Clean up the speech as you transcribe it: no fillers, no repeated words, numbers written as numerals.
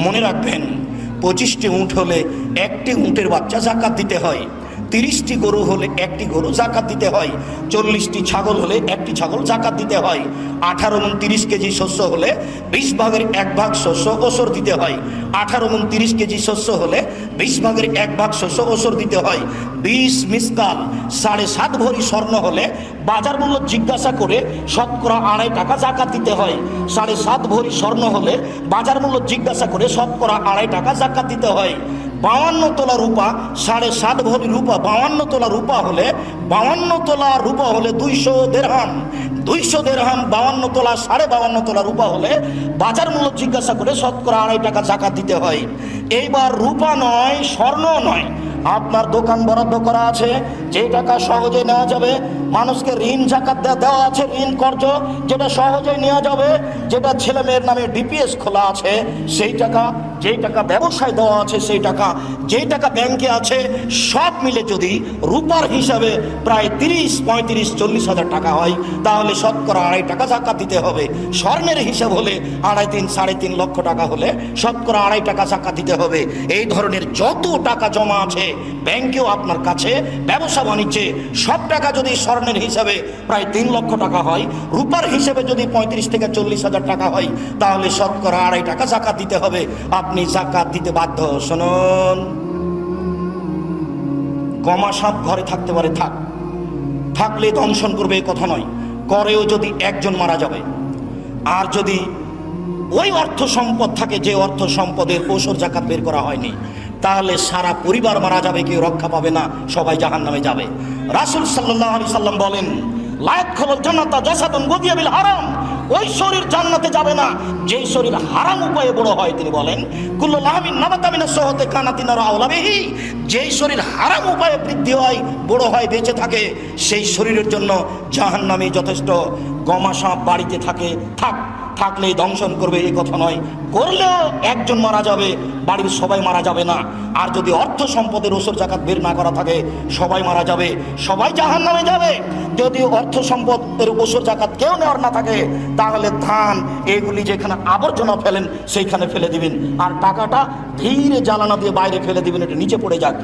মনে রাখবেন 25টি উঁট হলে একটি উঁটের বাচ্চা জাকাত দিতে হয়, 30টি গরু হলে একটি গরু জাকাত দিতে হয়, 40টি ছাগল হলে একটি ছাগল জাকাত দিতে হয়, 18 মণ 30 কেজি শস্য হলে 20 ভাগের 1 ভাগ শস্য ওসর দিতে হয়, 18 মণ 30 কেজি শস্য হলে 20 ভাগের 1 ভাগ শস্য ওসর দিতে হয়, 20 মিসকাল 7.5 ভরি স্বর্ণ হলে বাজার মূল্য জিজ্ঞাসা করে শতকরা 2.5 টাকা জাকাত দিতে হয়, 7.5 ভরি স্বর্ণ হলে বাজার মূল্য জিজ্ঞাসা করে শতকরা 2.5 টাকা জাকাত দিতে হয়। 52 তোলা রূপা 7.5 ভরি রূপা 52 তোলা রূপা হলে 52 তোলা রূপা হলে 200 দেরহাম, 200 দেরহাম 52 তোলা 52.5 তোলা রূপা হলে বাজার মূল্য জিজ্ঞাসা করে শতকরা 2.5 টাকা জাকাত দিতে হয়। এইবার রূপা নয়, স্বর্ণ নয়, আপনার দোকান বরাদ্দ করা আছে, যে টাকা সহজে নেওয়া যাবে, মানুষকে ঋণ জাকাত দেওয়া আছে, ঋণ কর্জ যেটা সহজে নেওয়া যাবে, যেটা ছেলে মেয়ের নামে ডিপিএস খোলা আছে সেই টাকা, যেই টাকা ব্যবসায় দেওয়া আছে সেই টাকা, যেই টাকা ব্যাংকে আছে, সব মিলে যদি রূপার হিসাবে প্রায় 30, 35, 40 হাজার টাকা হয় তাহলে শতকরা 2.5 টাকা জাকাত দিতে হবে। স্বর্ণের হিসাব হলে 2.5, 3.5 লক্ষ টাকা হলে শতকরা 2.5 টাকা জাকাত দিতে হবে। এই ধরনের যত টাকা জমা আছে ব্যাংকেও আপনার কাছে, ব্যবসা বাণিজ্যে, সব টাকা যদি স্বর্ণের হিসাবে প্রায় 3 লক্ষ টাকা হয়, রূপার হিসেবে যদি 35 থেকে 40 হাজার টাকা হয় তাহলে শতকরা 2.5 টাকা জাকাত দিতে হবে। আপনি জাকাত দিতে বাধ্য। শুনুন, গমা সাপ ঘরে থাকতে পারে, থাকলে দংশন করবে এ কথা নয়, করেও যদি একজন মারা যাবে। আর যদি ওই অর্থ সম্পদ থাকে যে অর্থ সম্পদের ওসর জাকাত বের করা হয়নি তাহলে সারা পরিবার মারা যাবে, কেউ রক্ষা পাবে না, সবাই জাহান্নামে যাবে। রাসূল সাল্লাল্লাহু আলাইহি সাল্লাম বলেন, লা ইয়াদখুলুল জান্নাতা জাসাদুন গুযিয়া বিল হারাম, ওই শরীর জান্নাতে যাবে না যেই শরীর হারাম উপায়ে বড় হয়। তিনি বলেন, কুল্লু লাহমিন নাবাতা মিনাস সুহতি কানাতিন আওলা বিহি, যেই শরীর হারাম উপায়ে বৃদ্ধি হয়, বড় হয়, বেঁচে থাকে, সেই শরীরের জন্য জাহান্নামে যথেষ্ট। গমা সাপ বাড়িতে থাকলেই দংশন করবে এই কথা নয়, করলেও একজন মারা যাবে, বাড়ির সবাই মারা যাবে না। আর যদি অর্থ সম্পদের ওসর জাকাত বের না করা থাকে সবাই মারা যাবে, সবাই জাহান্নামে যাবে। যদি অর্থ সম্পদের ওসর জাকাত কেউ নেওয়ার না থাকে তাহলে ধান এগুলি যেখানে আবর্জনা ফেলেন সেইখানে ফেলে দিবেন, আর টাকাটা ধীরে জ্বালানা দিয়ে বাইরে ফেলে দিবেন, এটা নিচে পড়ে যাক।